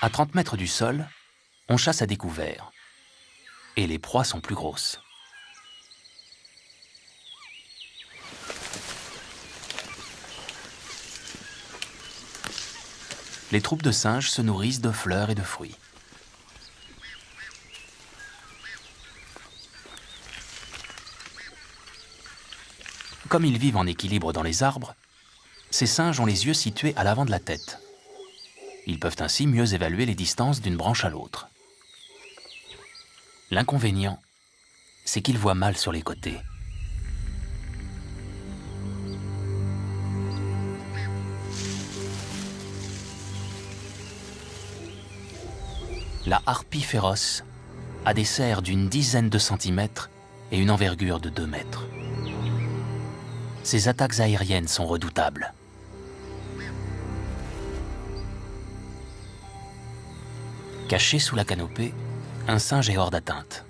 À 30 mètres du sol, on chasse à découvert. Et les proies sont plus grosses. Les troupes de singes se nourrissent de fleurs et de fruits. Comme ils vivent en équilibre dans les arbres, ces singes ont les yeux situés à l'avant de la tête. Ils peuvent ainsi mieux évaluer les distances d'une branche à l'autre. L'inconvénient, c'est qu'ils voient mal sur les côtés. La harpie féroce a des serres d'une dizaine de centimètres et une envergure de 2 mètres. Ses attaques aériennes sont redoutables. Caché sous la canopée, un singe est hors d'atteinte.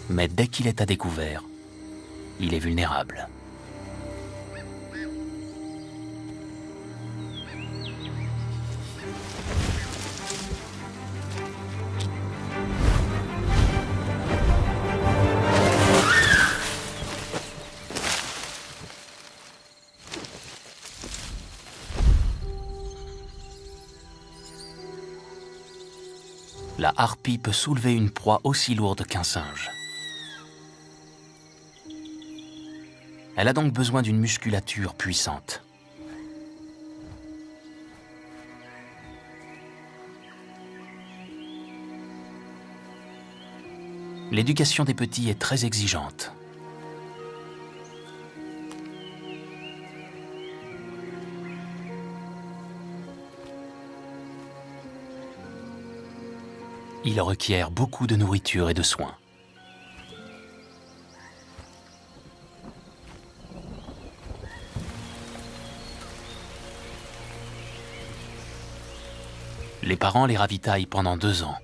Mais dès qu'il est à découvert, il est vulnérable. La harpie peut soulever une proie aussi lourde qu'un singe. Elle a donc besoin d'une musculature puissante. L'éducation des petits est très exigeante. Il requiert beaucoup de nourriture et de soins. Les parents les ravitaillent pendant 2 ans.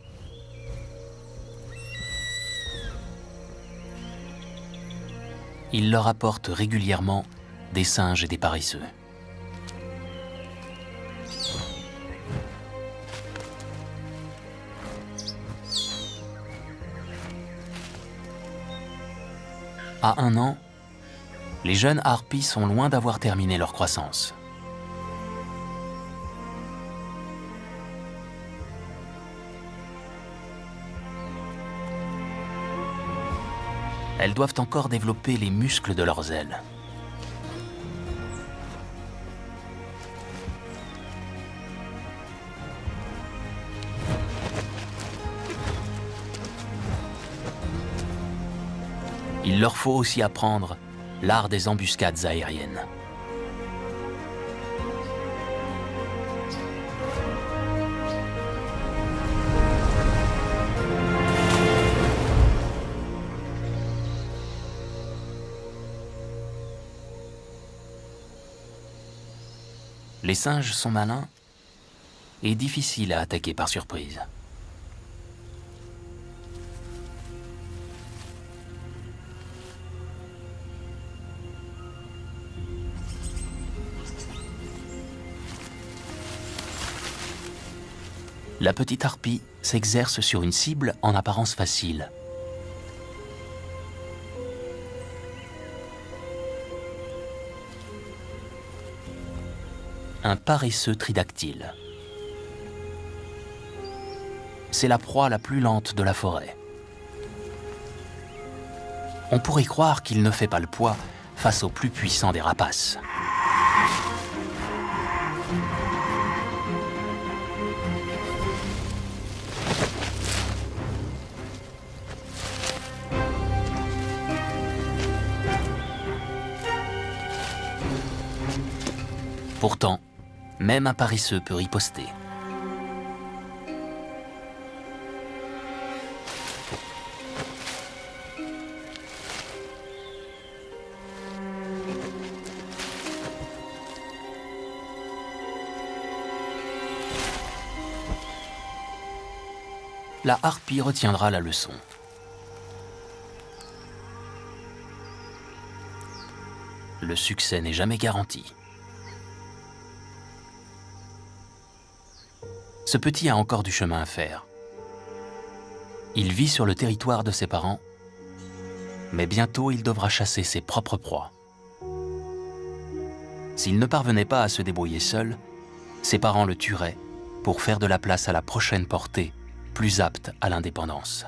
Ils leur apportent régulièrement des singes et des paresseux. À 1 an, les jeunes harpies sont loin d'avoir terminé leur croissance. Elles doivent encore développer les muscles de leurs ailes. Il leur faut aussi apprendre l'art des embuscades aériennes. Les singes sont malins et difficiles à attaquer par surprise. La petite harpie s'exerce sur une cible en apparence facile. Un paresseux tridactyle. C'est la proie la plus lente de la forêt. On pourrait croire qu'il ne fait pas le poids face au plus puissant des rapaces. Pourtant, même un paresseux peut riposter. La harpie retiendra la leçon. le succès n'est jamais garanti. Ce petit a encore du chemin à faire. Il vit sur le territoire de ses parents, mais bientôt il devra chasser ses propres proies. S'il ne parvenait pas à se débrouiller seul, ses parents le tueraient pour faire de la place à la prochaine portée, plus apte à l'indépendance.